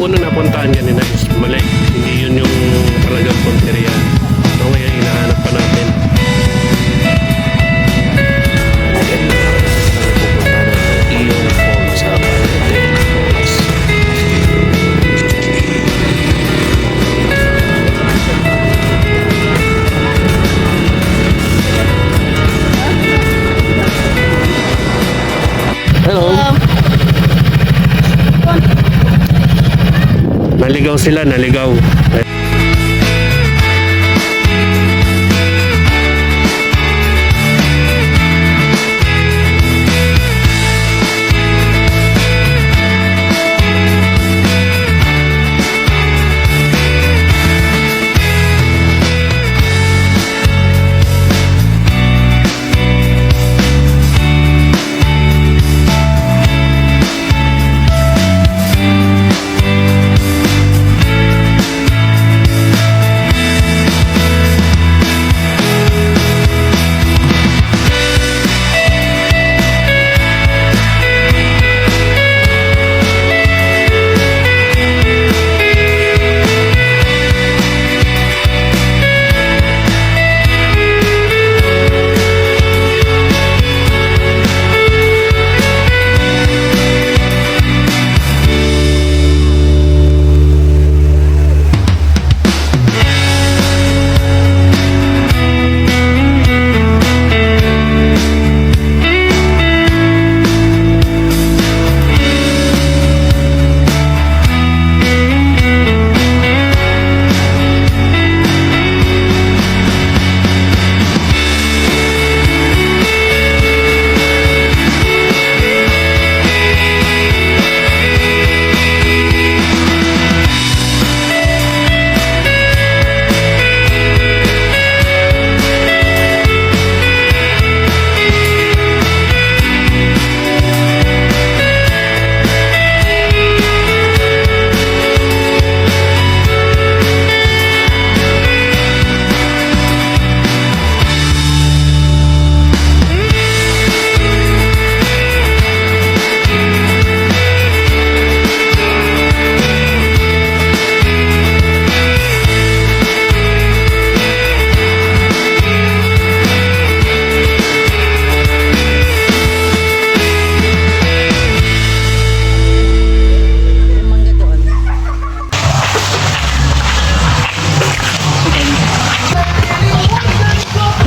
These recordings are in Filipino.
una napuntahan kanina is mali. Hindi yun yung talagang punteriya. So ngayon hinahanap pa natin. Iyong Falls sa Balete Falls. Hello. Naligaw sila, naligaw.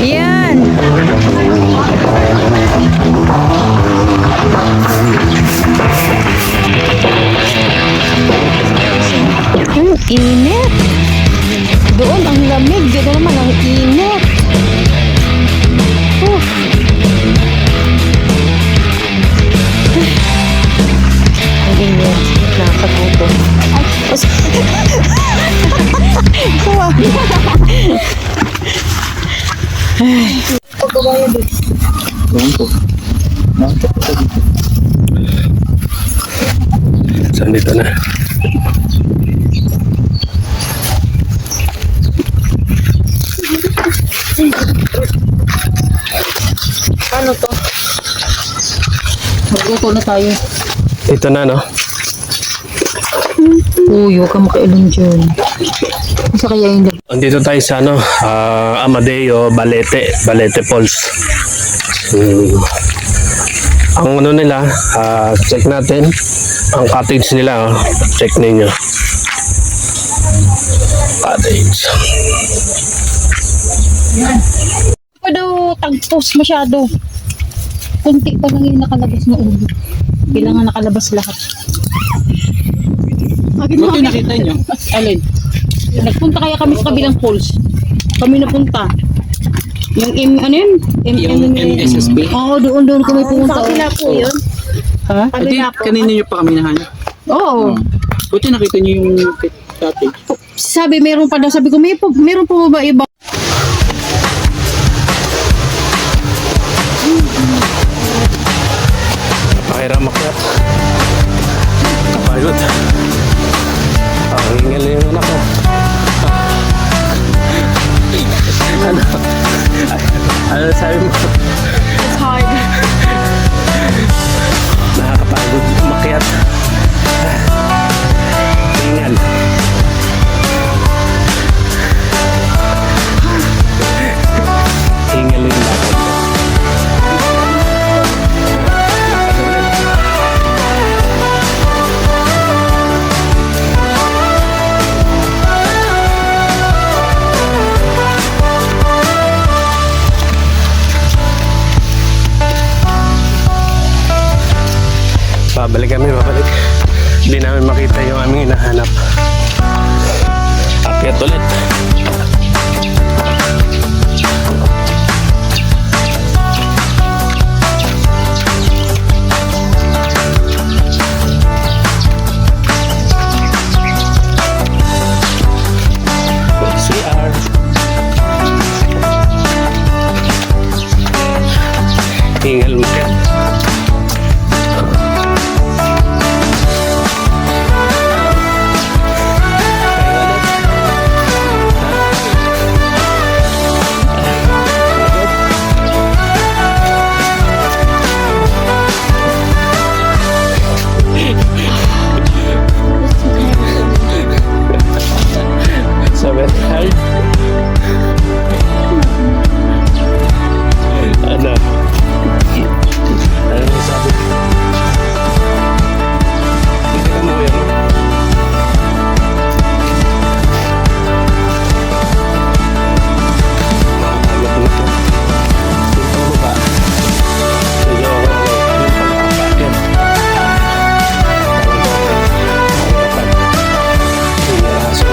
Yan. Init. Doon ang lamig. Dito naman ang init. Ang init. Nakakagutom. Ay, kuha. Saan dito na? Ano to? Magluto na tayo. Dito na, no? Uy, huwag ka makailan dyan. Kasi kaya yung Andito tayo sa ano, Amadeo, Balete Falls. Ang ano nila, check natin. Ang cottage nila, check ninyo. Cottage. pa daw tagpos masyado. Kunti pa lang yung nakalabas na ulo. Kailangan nakalabas lahat. Buti nakita nyo. Alin? Nagpunta kaya kami sa kabilang falls. Kami napunta. Yung ano yun? Yung MSSB. Oo, doon kami pumunta. Sa kabila po yun. Ha? Adi, kanina nyo pa kami nahanap. Oo. Buti nakita nyo yung cottage. Sabi, meron pa daw. Sabi ko, meron pa ba iba? Pakiram akyat. Kapagod. Hingal yung anak ko. Ano sabi mo? It's hard. Nakakapagod umakyat. Babalik kami, babalik. Hindi namin makita yung aming hinahanap. Akyat ulit. CR. Hingal mo ka. Sabi, hard. Ano? Ano yung sabi? Hindi ka mo yan. Makakagot mo ito. Dito mo ba? Medyo yung pagkakakin. Hinaras ko.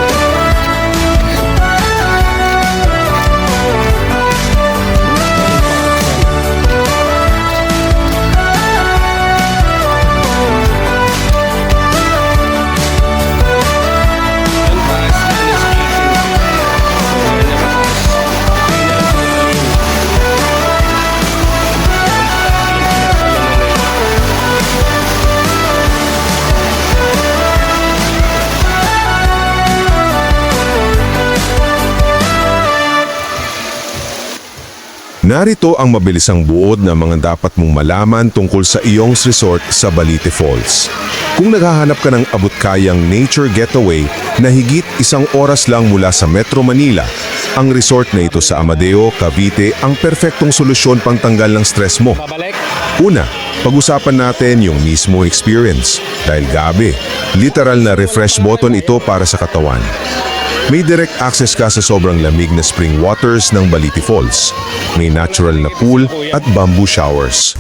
Narito ang mabilisang buod na mga dapat mong malaman tungkol sa iyong resort sa Balite Falls. Kung naghahanap ka ng abot-kayang nature getaway na higit 1 oras lang mula sa Metro Manila, ang resort na ito sa Amadeo, Cavite ang perpektong solusyon pangtanggal ng stress mo. Babalik. Una, pag-usapan natin yung mismo experience. Dahil gabi, literal na refresh button ito para sa katawan. May direct access ka sa sobrang lamig na spring waters ng Balite Falls. May natural na pool at bamboo showers.